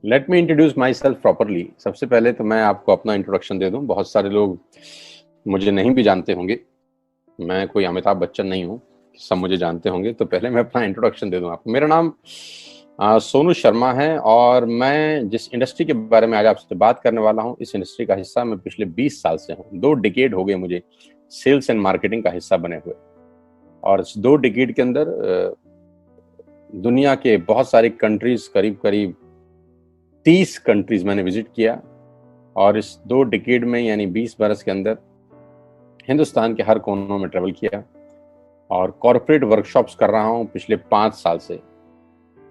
Let me introduce my self properly. सबसे पहले तो मैं आपको अपना इंट्रोडक्शन दे दूं। बहुत सारे लोग मुझे नहीं भी जानते होंगे। मैं कोई अमिताभ बच्चन नहीं हूं, सब मुझे जानते होंगे। तो पहले मैं अपना इंट्रोडक्शन दे दूं आपको। मेरा नाम सोनू शर्मा है और मैं जिस इंडस्ट्री के बारे में आज आपसे बात करने वाला हूं, इस इंडस्ट्री का हिस्सा मैं पिछले 20 साल से हूं। 2 डिकेड हो गए मुझे सेल्स एंड मार्केटिंग का हिस्सा बने हुए। और इस 2 डिकेड के अंदर दुनिया के बहुत सारी कंट्रीज, करीब करीब 30 कंट्रीज मैंने विजिट किया। और इस 2 डिकेड में यानी 20 बरस के अंदर हिंदुस्तान के हर कोनों में ट्रेवल किया और कॉर्पोरेट वर्कशॉप्स कर रहा हूं पिछले 5 साल से।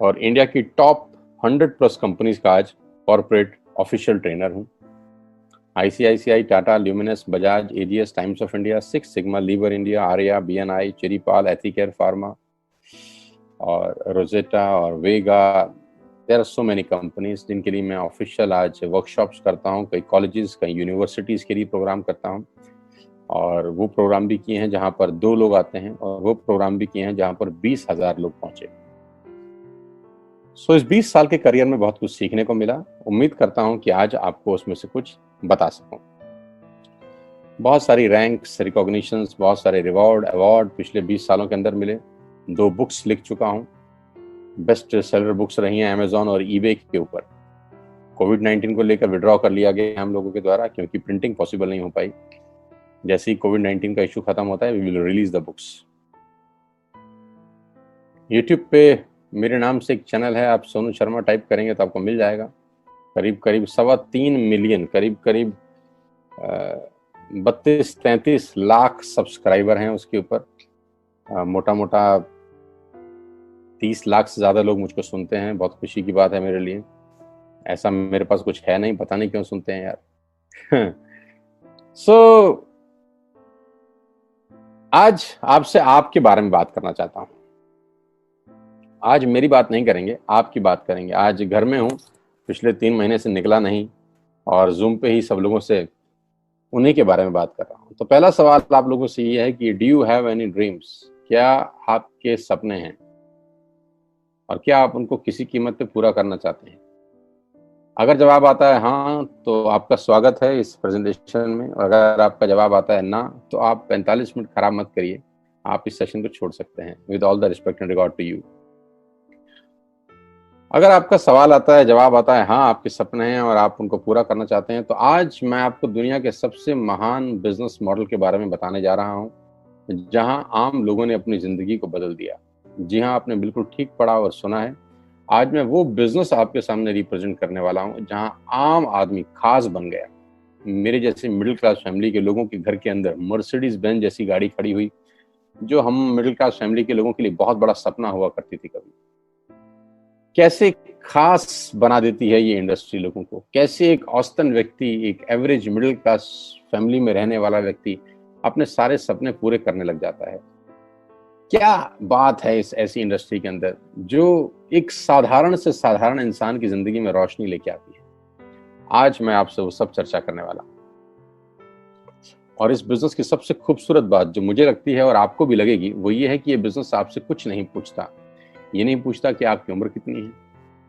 और इंडिया की टॉप 100+ कंपनीज का आज कॉर्पोरेट ऑफिशियल ट्रेनर हूं। ICICI, Tata, Luminous, Bajaj, AGS, Times of India, six sigma, Lever India, Arya, BNI, चेरीपाल, एथिकेयर फार्मा और रोजेटा और Vega. There are so many companies जिनके लिए मैं ऑफिशियल आज वर्कशॉप्स करता हूँ। कई कॉलेजेस, कई यूनिवर्सिटीज़ के लिए प्रोग्राम करता हूँ। और वो प्रोग्राम भी किए हैं जहाँ पर 2 लोग आते हैं, और वो प्रोग्राम भी किए हैं जहाँ पर 20,000 लोग पहुंचे। इस 20 साल के करियर में बहुत कुछ सीखने को मिला। उम्मीद करता हूँ कि आज आपको उसमें से कुछ बता सकूं। बहुत सारी रैंक्स, रिकॉग्निशंस, बहुत सारे रिवॉर्ड, अवार्ड पिछले 20 सालों के अंदर मिले। 2 बुक्स लिख चुका हूँ। बेस्ट सेलर बुक्स रही हैं अमेजॉन और ईबे के ऊपर। कोविड-19 को लेकर विड्रॉ कर लिया गया हम लोगों के द्वारा, क्योंकि प्रिंटिंग पॉसिबल नहीं हो पाई। जैसे ही कोविड-19 का इशू खत्म होता है, we will release the books. YouTube पे मेरे नाम से एक चैनल है, आप सोनू शर्मा टाइप करेंगे तो आपको मिल जाएगा। करीब करीब 3.25 मिलियन, करीब करीब 32-33 लाख सब्सक्राइबर हैं उसके ऊपर। मोटा मोटा 30 लाख से ज़्यादा लोग मुझको सुनते हैं। बहुत खुशी की बात है मेरे लिए। ऐसा मेरे पास कुछ है नहीं, पता नहीं क्यों सुनते हैं यार। सो आज आपसे आपके बारे में बात करना चाहता हूँ। आज मेरी बात नहीं करेंगे, आपकी बात करेंगे। आज घर में हूँ, पिछले 3 महीने से निकला नहीं और जूम पे ही सब लोगों से उन्हीं के बारे में बात कर रहा हूँ। तो पहला सवाल आप लोगों से ये है कि do you have any dreams? क्या आपके सपने हैं और क्या आप उनको किसी कीमत पे पूरा करना चाहते हैं? अगर जवाब आता है हाँ, तो आपका स्वागत है इस प्रेजेंटेशन में। और अगर आपका जवाब आता है ना, तो आप 45 मिनट खराब मत करिए, आप इस सेशन को छोड़ सकते हैं। With all the respect and regard to you. अगर आपका सवाल आता है, जवाब आता है हाँ, आपके सपने हैं और आप उनको पूरा करना चाहते हैं, तो आज मैं आपको दुनिया के सबसे महान बिजनेस मॉडल के बारे में बताने जा रहा हूं, जहां आम लोगों ने अपनी जिंदगी को बदल दिया। जी हाँ, आपने बिल्कुल ठीक पढ़ा और सुना है। आज मैं वो बिजनेस आपके सामने रिप्रेजेंट करने वाला हूं जहां आम आदमी खास बन गया। मेरे जैसे मिडिल क्लास फैमिली के लोगों के घर के अंदर मर्सिडीज बेंज जैसी गाड़ी खड़ी हुई, जो हम मिडिल क्लास फैमिली के लोगों के लिए बहुत बड़ा सपना हुआ करती थी कभी। कैसे खास बना देती है ये इंडस्ट्री लोगों को। कैसे एक औसतन व्यक्ति, एक एवरेज मिडिल क्लास फैमिली में रहने वाला व्यक्ति अपने सारे सपने पूरे करने लग जाता है। क्या बात है इस ऐसी इंडस्ट्री के अंदर जो एक साधारण से साधारण इंसान की जिंदगी में रोशनी लेके आती है। आज मैं आपसे वो सब चर्चा करने वाला हूं। और इस बिजनेस की सबसे खूबसूरत बात जो मुझे लगती है और आपको भी लगेगी, वो ये है कि ये बिजनेस आपसे कुछ नहीं पूछता। ये नहीं पूछता कि आपकी उम्र कितनी है,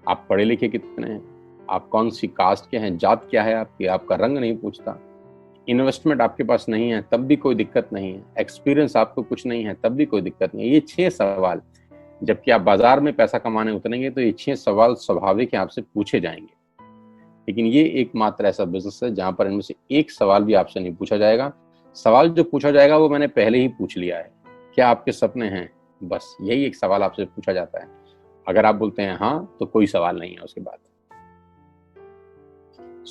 आप पढ़े लिखे कितने हैं, आप कौन सी कास्ट के हैं, जात क्या है आपकी, आपका रंग नहीं पूछता। इन्वेस्टमेंट आपके पास नहीं है तब भी कोई दिक्कत नहीं है। एक्सपीरियंस आपको कुछ नहीं है तब भी कोई दिक्कत नहीं है। ये 6 सवाल, जबकि आप बाजार में पैसा कमाने उतरेंगे तो ये 6 सवाल स्वाभाविक है, आपसे पूछे जाएंगे। लेकिन ये एकमात्र ऐसा बिजनेस है जहां पर इनमें से एक सवाल भी आपसे नहीं पूछा जाएगा। सवाल जो पूछा जाएगा वो मैंने पहले ही पूछ लिया है। क्या आपके सपने हैं? बस यही एक सवाल आपसे पूछा जाता है। अगर आप बोलते हैं हाँ, तो कोई सवाल नहीं है उसके बाद।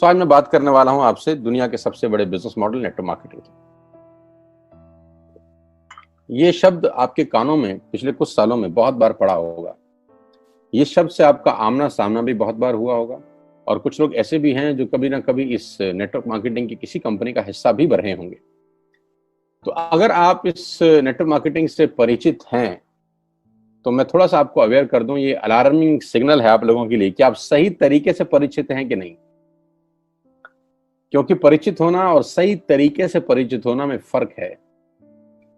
आज मैं बात करने वाला हूं आपसे दुनिया के सबसे बड़े बिजनेस मॉडल, नेटवर्क मार्केटिंग की। ये शब्द आपके कानों में पिछले कुछ सालों में बहुत बार पड़ा होगा। ये शब्द से आपका आमना सामना भी बहुत बार हुआ होगा। और कुछ लोग ऐसे भी हैं जो कभी ना कभी इस नेटवर्क मार्केटिंग की किसी कंपनी का हिस्सा भी रहे होंगे। तो अगर आप इस नेटवर्क मार्केटिंग से परिचित हैं, तो मैं थोड़ा सा आपको अवेयर कर दूं, ये अलार्मिंग सिग्नल है आप लोगों के लिए कि आप सही तरीके से परिचित हैं कि नहीं। क्योंकि परिचित होना और सही तरीके से परिचित होना में फर्क है।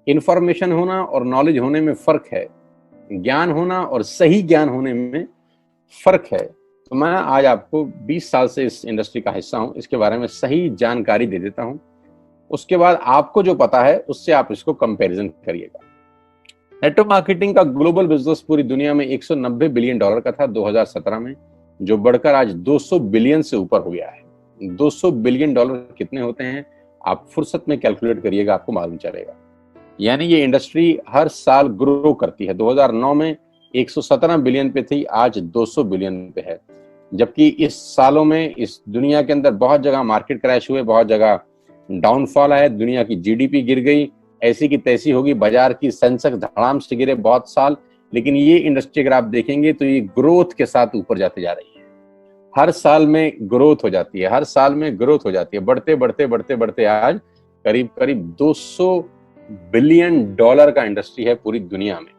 इंफॉर्मेशन होना और नॉलेज होने में फर्क है। ज्ञान होना और सही ज्ञान होने में फर्क है। तो मैं आज आपको 20 साल से इस इंडस्ट्री का हिस्सा हूं, इसके बारे में सही जानकारी दे देता हूं। उसके बाद आपको जो पता है उससे आप इसको कंपैरिजन करिएगा। नेटवर्क मार्केटिंग का ग्लोबल बिजनेस पूरी दुनिया में 190 बिलियन डॉलर का था 2017 में, जो बढ़कर आज 200 बिलियन से ऊपर हो गया है। 200 बिलियन डॉलर कितने होते हैं आप फुर्सत में कैलकुलेट करिएगा, आपको मालूम चलेगा। यानी ये इंडस्ट्री हर साल ग्रो करती है। 2009 में 117 बिलियन पे थी, आज 200 बिलियन पे है। जबकि इस सालों में इस दुनिया के अंदर बहुत जगह मार्केट क्रैश हुए, बहुत जगह डाउनफॉल आया, दुनिया की जीडीपी गिर गई, ऐसी की तैसी होगी, बाजार की सेंसेक्स धड़ाम से गिरे बहुत साल। लेकिन ये इंडस्ट्री अगर आप देखेंगे तो ये ग्रोथ के साथ ऊपर जाती जा रही है। हर साल में ग्रोथ हो जाती है, हर साल में ग्रोथ हो जाती है, बढ़ते बढ़ते बढ़ते बढ़ते आज करीब करीब 200 बिलियन डॉलर का इंडस्ट्री है पूरी दुनिया में।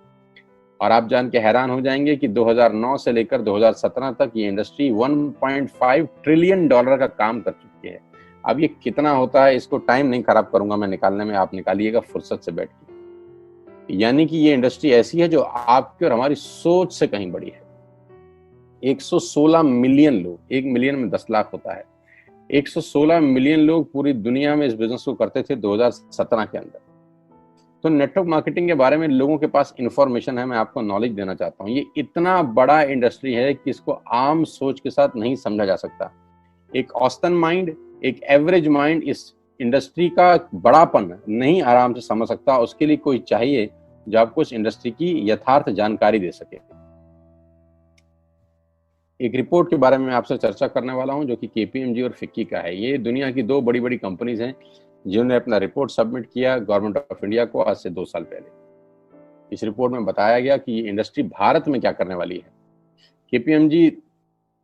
और आप जान के हैरान हो जाएंगे कि 2009 से लेकर 2017 तक ये इंडस्ट्री 1.5 ट्रिलियन डॉलर का काम कर चुकी है। अब ये कितना होता है इसको टाइम नहीं खराब करूंगा मैं निकालने में, आप निकालिएगा फुर्सत से बैठ के। यानी कि ये इंडस्ट्री ऐसी है जो आपकी और हमारी सोच से कहीं बड़ी है। 116 मिलियन लोग, 1 मिलियन में 10 लाख होता है, 116 मिलियन लोग पूरी दुनिया में इस बिजनेस को करते थे 2017 के अंदर। तो नेटवर्क मार्केटिंग के बारे में लोगों के पास इंफॉर्मेशन है, मैं आपको नॉलेज देना चाहता हूँ। ये इतना बड़ा इंडस्ट्री है कि इसको आम सोच के साथ नहीं समझा जा सकता। एक औसतन माइंड, एक एवरेज माइंड इस इंडस्ट्री का बड़ापन नहीं आराम से समझ सकता। उसके लिए कोई चाहिए जो आपको इस इंडस्ट्री की यथार्थ जानकारी दे सके। एक रिपोर्ट के बारे में मैं आपसे चर्चा करने वाला हूं जो कि केपीएमजी और फिक्की का है। ये दुनिया की दो बड़ी बड़ी कंपनीज हैं जिन्होंने अपना रिपोर्ट सबमिट किया गवर्नमेंट ऑफ इंडिया को आज से 2 साल पहले। इस रिपोर्ट में बताया गया कि ये इंडस्ट्री भारत में क्या करने वाली है। केपीएमजी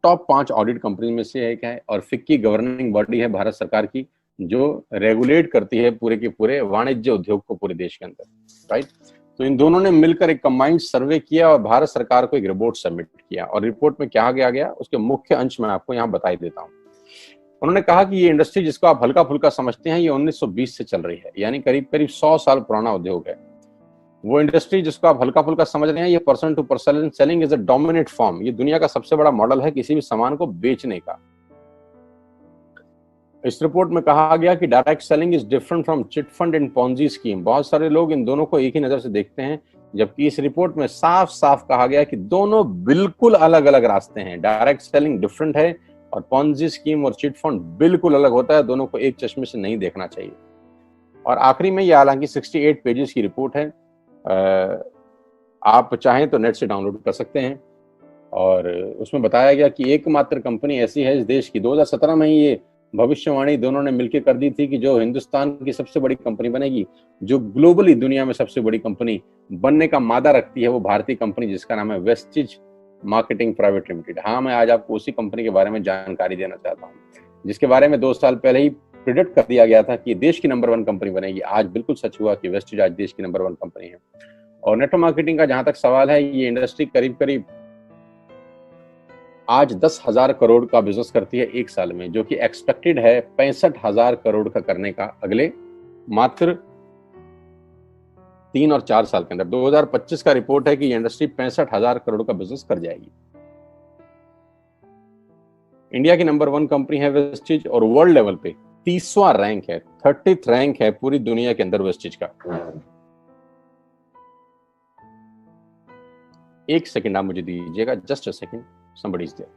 टॉप 5 ऑडिट कंपनी में से एक है और फिक्की गवर्निंग बॉडी है भारत सरकार की, जो रेगुलेट करती है पूरे के पूरे वाणिज्य उद्योग को पूरे देश के अंदर, राइट। तो इन दोनों ने मिलकर एक कंबाइंड सर्वे किया और भारत सरकार को एक रिपोर्ट सबमिट किया। और रिपोर्ट में क्या गया उसके मुख्य अंश में आपको यहाँ बता ही देता हूँ। उन्होंने कहा कि ये इंडस्ट्री जिसको आप हल्का फुल्का समझते हैं ये 1920 से चल रही है, यानी करीब करीब 100 साल पुराना उद्योग है। वो इंडस्ट्री जिसको आप हल्का फुल्का समझ रहे हैं, ये person to person selling is a dominate form. ये दुनिया का सबसे बड़ा मॉडल है किसी भी सामान को बेचने का। इस रिपोर्ट में कहा गया कि direct selling is different from chit fund and Ponzi scheme. बहुत सारे लोग इन दोनों को एक ही नजर से देखते हैं, जबकि इस रिपोर्ट में साफ साफ कहा गया कि दोनों बिल्कुल अलग अलग रास्ते हैं। डायरेक्ट सेलिंग डिफरेंट है और पॉन्जी स्कीम और चिट फंड बिल्कुल अलग होता है। दोनों को एक चश्मे से नहीं देखना चाहिए। और आखिरी में ये हालांकि 68 पेजेस की रिपोर्ट है, आप चाहें तो नेट से डाउनलोड कर सकते हैं। और उसमें बताया गया कि एकमात्र कंपनी ऐसी है इस देश की, 2017 में ही ये भविष्यवाणी दोनों ने मिलकर कर दी थी कि जो हिंदुस्तान की सबसे बड़ी कंपनी बनेगी, जो ग्लोबली दुनिया में सबसे बड़ी कंपनी बनने का मादा रखती है, वो भारतीय कंपनी जिसका नाम है वेस्टिज मार्केटिंग प्राइवेट लिमिटेड। हाँ, मैं आज आपको उसी कंपनी के बारे में जानकारी देना चाहता हूँ जिसके बारे में 2 साल पहले ही प्रिडिक्ट कर दिया गया था कि देश की नंबर 1 कंपनी बनेगी। आज बिल्कुल सच हुआ कि वेस्टिज आज देश की नंबर 1 कंपनी है। और नेटवर्क मार्केटिंग का जहां तक सवाल है, ये इंडस्ट्री करीब करीब आज 10,000 करोड़ का बिजनेस करती है 1 साल में, जो कि एक्सपेक्टेड है 65,000 करोड़ का करने का अगले मात्र 3 और 4 साल के अंदर। 2025 का रिपोर्ट है कि ये इंडस्ट्री 65,000 करोड़ का बिजनेस कर जाएगी। इंडिया की नंबर 1 कंपनी है वेस्टिज और वर्ल्ड लेवल पे 30वां रैंक है, 30th रैंक है पूरी दुनिया के अंदर वेस्टिज का। एक सेकंड आप मुझे दीजिएगा, just a second, somebody is there,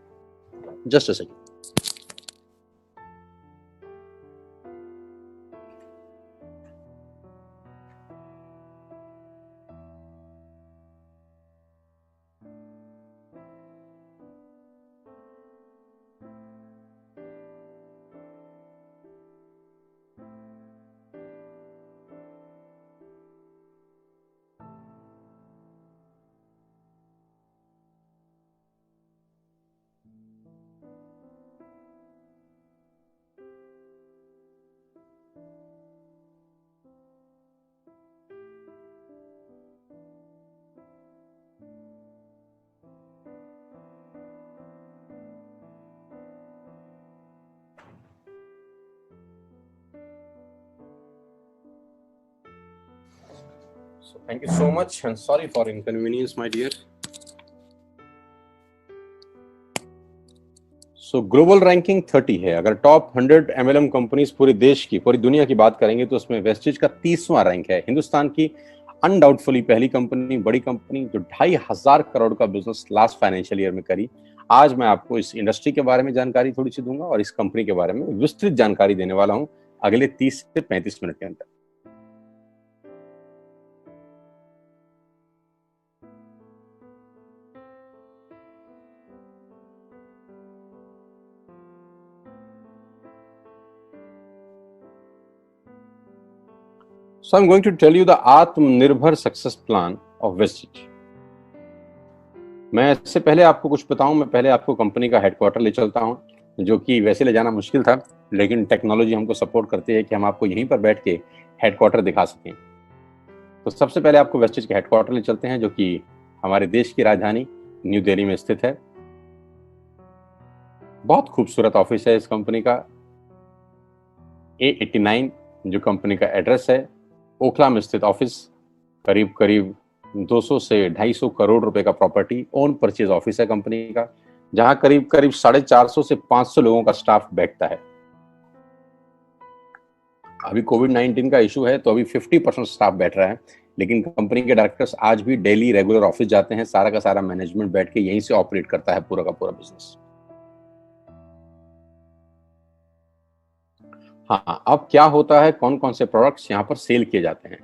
just a second. So thank you so much and sorry for inconvenience, my dear. So global ranking 30 है। अगर टॉप 100 एमएलएम कंपनीज पूरे देश की, पूरी दुनिया की बात करेंगे तो उसमें वेस्टेज का 30वां रैंक है। हिंदुस्तान की अनडाउटफुली पहली कंपनी, बड़ी कंपनी जो 2,500 करोड़ का बिजनेस लास्ट फाइनेंशियल ईयर में करी। आज मैं आपको इस इंडस्ट्री के बारे में जानकारी थोड़ी सी दूंगा और इस कंपनी के बारे में विस्तृत जानकारी देने वाला हूं अगले 30 से 35 मिनट के अंदर। So I'm going to tell you the आत्मनिर्भर सक्सेस प्लान ऑफ वेस्टेज। मैं इससे पहले आपको कुछ बताऊं, मैं पहले आपको कंपनी का हेडक्वार्टर ले चलता हूं, जो कि वैसे ले जाना मुश्किल था, लेकिन टेक्नोलॉजी हमको सपोर्ट करती है कि हम आपको यहीं पर बैठ के हेडक्वार्टर दिखा सकें। तो सबसे पहले आपको वेस्टेज के हेडक्वार्टर ले चलते हैं, जो कि हमारे देश की राजधानी न्यू दिल्ली में स्थित है। बहुत खूबसूरत ऑफिस है इस कंपनी का। A89 जो कंपनी का एड्रेस है, ओखला में स्थित ऑफिस, करीब करीब 200 से 250 करोड़ रुपए का प्रॉपर्टी ओन परचेज ऑफिस है कंपनी का, जहां करीब करीब 450 से 500 लोगों का स्टाफ बैठता है। अभी कोविड-19 का इशू है तो अभी 50% स्टाफ बैठ रहा है, लेकिन कंपनी के डायरेक्टर्स आज भी डेली रेगुलर ऑफिस जाते हैं। सारा का सारा मैनेजमेंट बैठ के यहीं से ऑपरेट करता है पूरा का पूरा बिजनेस। हाँ, अब क्या होता है, कौन कौन से प्रोडक्ट्स यहाँ पर सेल किए जाते हैं।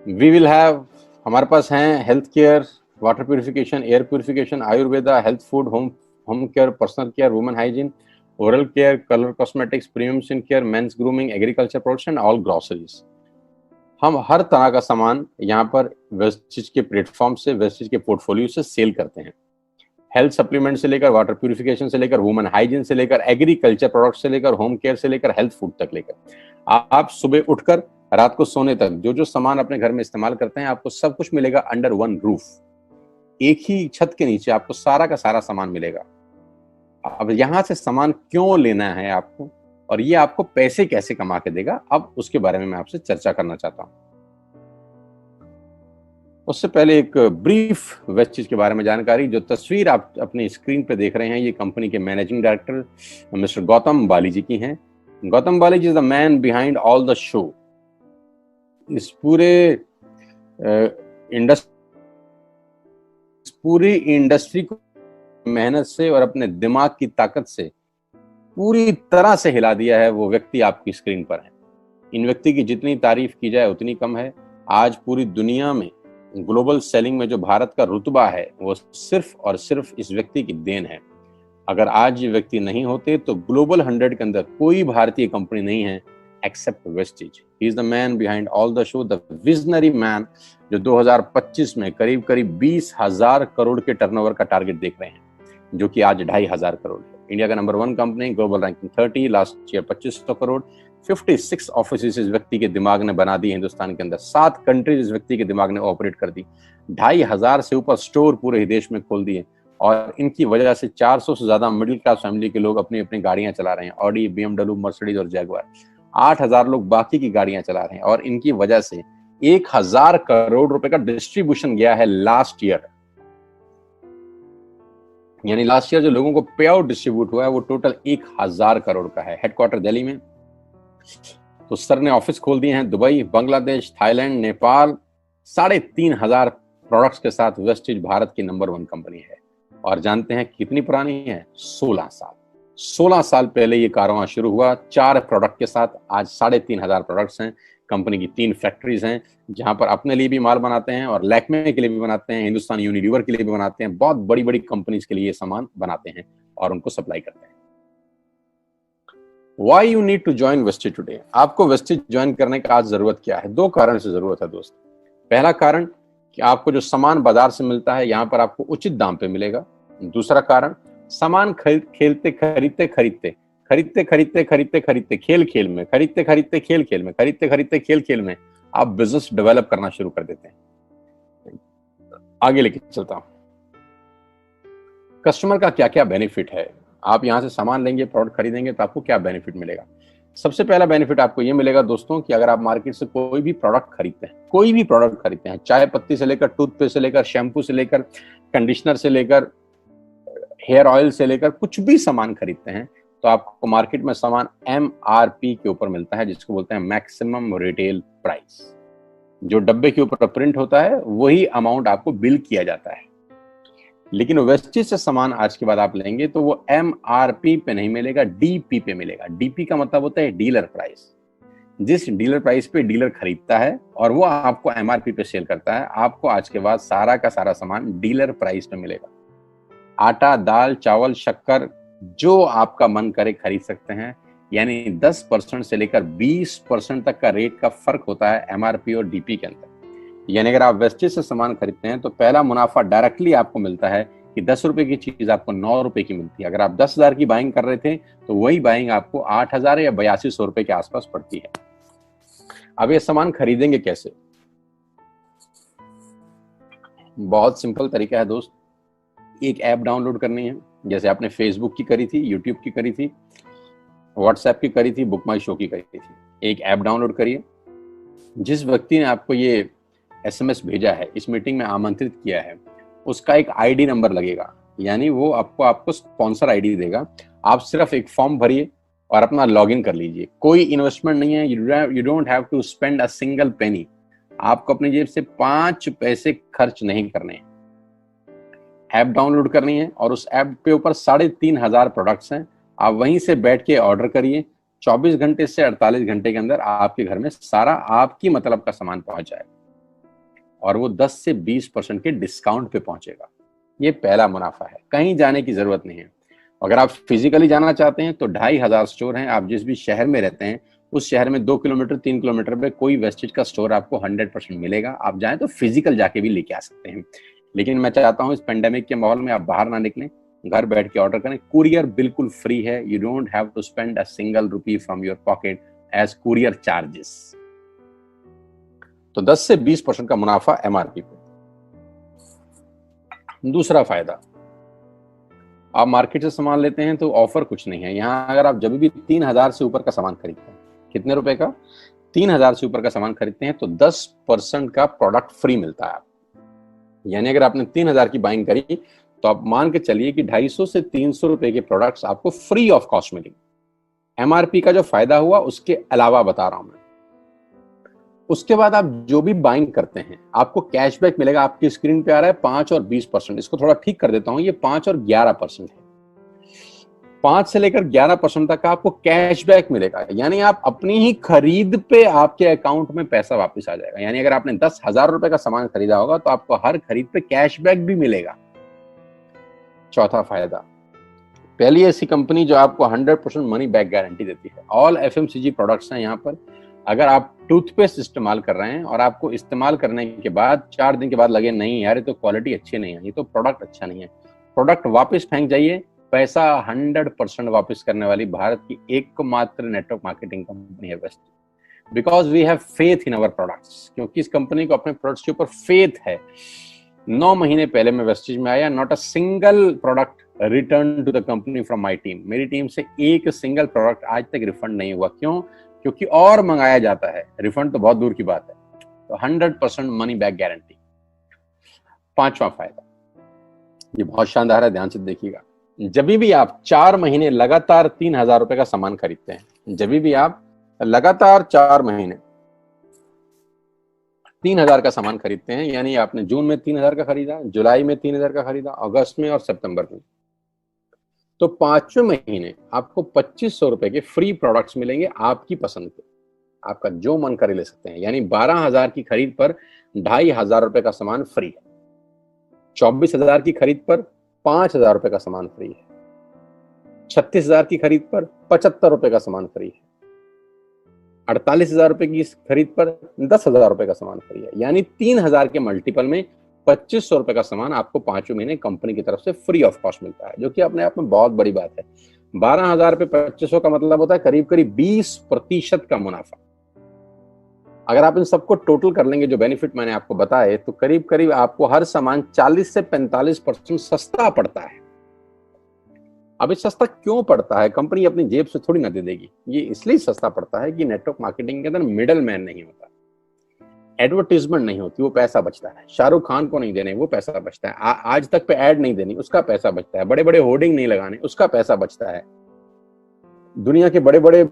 वी विल हैव, हमारे पास हैं health care, water purification, air purification, Ayurveda, health food, home care, personal care, women hygiene, oral care, colour cosmetics, premium skin care, mains grooming, agriculture products and all groceries. हम हर तरह का सामान यहाँ पर wastage के platform से, वेस्टेज के portfolio से सेल करते हैं। हेल्थ सप्लीमेंट से लेकर, वाटर प्यूरिफिकेशन से लेकर, वुमेन हाइजीन से लेकर, एग्रीकल्चर प्रोडक्ट से लेकर, होम केयर से लेकर, हेल्थ फूड तक लेकर, आप सुबह उठकर रात को सोने तक जो जो सामान अपने घर में इस्तेमाल करते हैं, आपको सब कुछ मिलेगा अंडर वन रूफ। एक ही छत के नीचे आपको सारा का सारा सामान मिलेगा। अब यहां से सामान क्यों लेना है आपको, और ये आपको पैसे कैसे कमा के देगा, अब उसके बारे में मैं आपसे चर्चा करना चाहता हूं। उससे पहले एक ब्रीफ वेस्टेज के बारे में जानकारी। जो तस्वीर आप अपनी स्क्रीन पे देख रहे हैं, ये कंपनी के managing director mister Gautam Bali ji की हैं। Gautam Bali ji is the man behind all the show. इस पूरी इंडस्ट्री को मेहनत से और अपने दिमाग की ताकत से पूरी तरह से हिला दिया है। वो व्यक्ति आपकी स्क्रीन पर है। इन व्यक्ति की जितनी तारीफ की जाए उतनी कम है। आज पूरी दुनिया में ग्लोबल सेलिंग में जो भारत का रुतबा है, वो सिर्फ और सिर्फ इस व्यक्ति की देन है। अगर आज ये व्यक्ति नहीं होते तो ग्लोबल 100 के अंदर कोई भारतीय कंपनी नहीं है except Vestige. He is the man behind all the show, the visionary man, जो 2025 में करीब करीब 20,000 करोड़ के टर्नओवर का टारगेट देख रहे हैं, जो कि आज 2,500 करोड़ है। इंडिया का number 1 company, global ranking 30, last year 2500 crore, 56 office इस व्यक्ति के दिमाग ने बना दी हिंदुस्तान के अंदर, 7 कंट्रीज इस व्यक्ति के दिमाग ने ऑपरेट कर दी, 2,500 से ऊपर स्टोर पूरे ही देश में खोल दिए, और इनकी वजह से 400 से ज्यादा मिडिल क्लास फैमिली के लोग अपनी अपनी गाड़ियां चला रहे हैं, ऑडी, BMW, मर्सिडीज और जैगुआर। 8,000 लोग बाकी की गाड़ियां चला रहे हैं, और इनकी वजह से 1,000 करोड़ रुपए का डिस्ट्रीब्यूशन गया है लास्ट ईयर। यानी लास्ट ईयर जो लोगों को पे आउट डिस्ट्रीब्यूट हुआ है वो टोटल 1,000 करोड़ का है। हेडक्वार्टर दिल्ली में, तो सर ने ऑफिस खोल दिए हैं Dubai, Bangladesh, Thailand, Nepal. 3,500 products के साथ वेस्टेज भारत की नंबर 1 कंपनी है। और जानते हैं कितनी पुरानी है? 16 साल। 16 साल पहले ये कारवां शुरू हुआ 4 प्रोडक्ट के साथ। आज 3,500 प्रोडक्ट्स हैं। कंपनी की 3 फैक्ट्रीज हैं, जहां पर अपने लिए भी माल बनाते हैं और लैक्मे के लिए भी बनाते हैं, हिंदुस्तान यूनिलीवर के लिए भी बनाते हैं। बहुत बड़ी बड़ी कंपनीज के लिए ये सामान बनाते हैं और उनको सप्लाई करते हैं। Why you need to join wastage today? आपको वेस्टेज ज्वाइन करने का आज जरूरत क्या है? 2 कारण से जरूरत है दोस्त। पहला कारण कि आपको जो सामान बाजार से मिलता है यहाँ पर आपको उचित दाम पे मिलेगा। दूसरा कारण, सामान खरीदते खरीदते खेल खेल में, खरीदते खरीदते खेल खेल में आप बिजनेस डेवलप करना शुरू कर देते हैं। आगे लेके चलता हूं। कस्टमर का क्या क्या बेनिफिट है? आप यहां से सामान लेंगे, प्रोडक्ट खरीदेंगे तो आपको क्या बेनिफिट मिलेगा? सबसे पहला बेनिफिट आपको ये मिलेगा दोस्तों कि अगर आप मार्केट से कोई भी प्रोडक्ट खरीदते हैं, चाय पत्ती से लेकर, टूथपेस्ट से लेकर, शैम्पू से लेकर, कंडीशनर से लेकर, हेयर ऑयल से लेकर कुछ भी सामान खरीदते हैं तो आपको मार्केट में सामान MRP के ऊपर मिलता है, जिसको बोलते हैं मैक्सिमम रिटेल प्राइस। जो डब्बे के ऊपर प्रिंट होता है वही अमाउंट आपको बिल किया जाता है। लेकिन वेस्टेज से सामान आज के बाद आप लेंगे तो वो MRP पे नहीं मिलेगा, DP पे मिलेगा। DP का मतलब होता है डीलर प्राइस। जिस डीलर प्राइस पे डीलर खरीदता है और वो आपको MRP पे सेल करता है, आपको आज के बाद सारा का सारा सामान डीलर प्राइस पे मिलेगा। आटा, दाल, चावल, शक्कर जो आपका मन करे खरीद सकते हैं। यानी 10% से लेकर 20% तक का रेट का फर्क होता है MRP और DP के अंदर। यानी अगर आप वेस्टेज से सामान खरीदते हैं तो पहला मुनाफा डायरेक्टली आपको मिलता है कि 10 रुपए की चीज आपको 9 रुपए की मिलती है। अगर आप 10,000 की बाइंग कर रहे थे तो वही बाइंग आपको 8,000 या 8200 रुपए के आसपास पड़ती है। अब ये सामान खरीदेंगे कैसे? बहुत सिंपल तरीका है दोस्त। एक ऐप डाउनलोड करनी है, जैसे आपने फेसबुक की करी थी, यूट्यूब की करी थी, व्हाट्सएप की करी थी, बुक माई शो की करी थी। एक ऐप डाउनलोड करिए। जिस व्यक्ति ने आपको ये SMS भेजा है, इस मीटिंग में आमंत्रित किया है, उसका एक ID नंबर लगेगा, यानी वो आपको स्पॉन्सर ID देगा। आप सिर्फ एक फॉर्म भरिए और अपना लॉगिन कर लीजिए। कोई इन्वेस्टमेंट नहीं है, you don't have to spend a single penny. आपको अपनी जेब से 5 पैसे खर्च नहीं करने हैं। ऐप डाउनलोड करनी है और उस ऐप पे ऊपर 3,500 प्रोडक्ट्स हैं। आप वहीं से बैठ के ऑर्डर करिए। 24 घंटे से 48 घंटे के अंदर आपके घर में सारा आपकी मतलब का सामान पहुंच जाएगा और वो 10 से 20% के डिस्काउंट पे पहुंचेगा। ये पहला मुनाफा है। कहीं जाने की जरूरत नहीं है। अगर आप फिजिकली जाना चाहते हैं तो 2,500 स्टोर हैं। आप जिस भी शहर में रहते हैं उस शहर में 2 किलोमीटर 3 किलोमीटर पे कोई वेस्टेज का स्टोर आपको 100% मिलेगा। आप जाएं तो फिजिकल जाके भी लेके आ सकते हैं। लेकिन मैं चाहता हूं इस पेंडेमिक के माहौल में आप बाहर ना निकलें, घर बैठ के ऑर्डर करें। कुरियर बिल्कुल फ्री है। You don't have to spend a single rupee from your pocket as courier charges. तो 10 से 20% का मुनाफा MRP पे। दूसरा फायदा, आप मार्केट से सामान लेते हैं तो ऑफर कुछ नहीं है यहाँ। अगर आप जब भी 3,000 से ऊपर का सामान खरीदते हैं, कितने रुपए का? 3,000 से ऊपर का सामान खरीदते हैं तो 10% का प्रोडक्ट फ्री मिलता है आपको। यानी अगर आपने 3,000 की बाइंग करी तो आप मान के चलिए कि 250 से 300 रुपए के प्रोडक्ट्स आपको फ्री ऑफ कॉस्ट मिलेंगे। MRP का जो फायदा हुआ उसके अलावा बता रहा हूं मैं। उसके बाद आप जो भी बाइंग करते हैं आपको कैशबैक मिलेगा। आपकी स्क्रीन पे आ रहा है 5 और 20%। इसको थोड़ा ठीक कर देता हूं, ये 5 और 11% है। 5 से लेकर 11% तक का आपको कैशबैक मिलेगा। यानी आप अपनी ही खरीद पे आपके अकाउंट में पैसा वापस आ जाएगा। यानी अगर आपने 10,000 रुपए का सामान खरीदा होगा तो आपको हर खरीद पे कैशबैक भी मिलेगा। चौथा फायदा, पहली ऐसी कंपनी जो आपको 100% मनी बैक गारंटी देती है। ऑल FMCG प्रोडक्ट्स हैं यहाँ पर। अगर आप टूथपेस्ट इस्तेमाल कर रहे हैं और आपको इस्तेमाल करने के बाद 4 दिन के बाद लगे नहीं यार ये तो क्वालिटी अच्छी नहीं है, ये तो प्रोडक्ट अच्छा नहीं है, प्रोडक्ट वापस फेंक जाइए। पैसा 100% वापस करने वाली भारत की एकमात्र नेटवर्क मार्केटिंग कंपनी है Vestige. Because we have faith in our products. क्योंकि इस कंपनी को अपने प्रोडक्ट्स के ऊपर फेथ है। 9 महीने पहले मैं वेस्टेज में आया, not a single product return to the company from my team. मेरी टीम से एक सिंगल प्रोडक्ट आज तक रिफंड नहीं हुआ। क्यों? क्योंकि और मंगाया जाता है, रिफंड तो बहुत दूर की बात है। तो 100% मनी बैक गारंटी। पांचवा फायदा, ये बहुत शानदार है, ध्यान से देखिएगा। जब भी आप 4 महीने लगातार 3,000 रुपए का सामान खरीदते हैं, जब भी आप लगातार 4 महीने 3,000 का सामान खरीदते हैं, यानी आपने जून में 3,000 का खरीदा, जुलाई में 3,000 का खरीदा, अगस्त में और सितंबर में, तो 5वें महीने आपको 2,500 रुपए के फ्री प्रोडक्ट्स मिलेंगे आपकी पसंद के। आपका जो मन करे ले सकते हैं। यानी 12,000 की खरीद पर 2,500 रुपए का सामान फ्री है। 24,000 की खरीद पर 5,000 रुपए का सामान फ्री है। 36,000 की खरीद पर 75 रुपए का सामान फ्री है। 48,000 रुपए की खरीद पर 10,000 रुपए का सामान फ्री है। यानी 3,000 के मल्टीपल में 2,500 रुपए का सामान आपको 5वें महीने कंपनी की तरफ से फ्री ऑफ कॉस्ट मिलता है, जो कि अपने आप में बहुत बड़ी बात है। 12,000 पे 2,500 का मतलब होता है करीब करीब 20% का मुनाफा। अगर आप इन सबको टोटल कर लेंगे जो बेनिफिट मैंने आपको बताए, तो करीब करीब आपको हर सामान 40 से 45% सस्ता पड़ता है। अब ये सस्ता क्यों पड़ता है? कंपनी अपनी जेब से थोड़ी ना दे देगी। ये इसलिए सस्ता पड़ता है कि नेटवर्क मार्केटिंग के अंदर मिडल मैन नहीं होता। एडवर्टीजमेंट नहीं होती, वो पैसा बचता है। शाहरुख खान को नहीं देने, वो पैसा बचता है। आज तक पे ऐड नहीं देनी, उसका पैसा बचता है। बड़े बड़े होर्डिंग नहीं लगाने, उसका पैसा बचता है। दुनिया के बड़े बड़े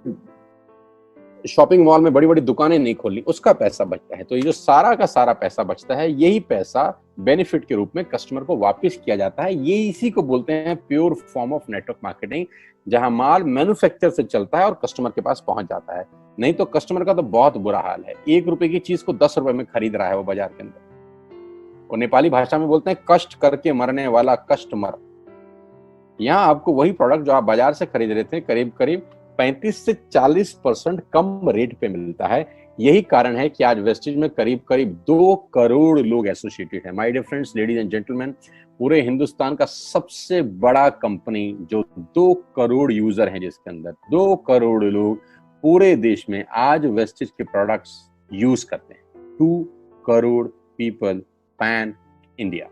शॉपिंग मॉल में बड़ी बड़ी दुकानें नहीं खोलनी, उसका पैसा बचता है। तो ये जो सारा का सारा पैसा बचता है, यही पैसा बेनिफिट के रूप में कस्टमर को वापस किया जाता है। ये इसी को बोलते हैं pure form of network marketing, जहां माल मैन्युफैक्चर से चलता है और कस्टमर के पास पहुंच जाता है। नहीं तो कस्टमर का तो बहुत बुरा हाल है, 1 रुपए की चीज को 10 रुपए में खरीद रहा है वो बाजार के अंदर। और नेपाली भाषा में बोलते हैं कष्ट करके मरने वाला कस्टमर। यहाँ आपको वही प्रोडक्ट जो आप बाजार से खरीद रहे थे करीब करीब 35 से 40% कम रेट पे मिलता है। यही कारण है कि आज वेस्टेज में करीब करीब 2 करोड़ लोग एसोसिएटेड है। My dear friends, ladies and gentleman, पूरे हिंदुस्तान का सबसे बड़ा कंपनी जो 2 करोड़ यूजर हैं, जिसके अंदर 2 करोड़ लोग पूरे देश में आज वेस्टेज के प्रोडक्ट्स यूज करते हैं। 2 करोड़ पीपल पैन इंडिया।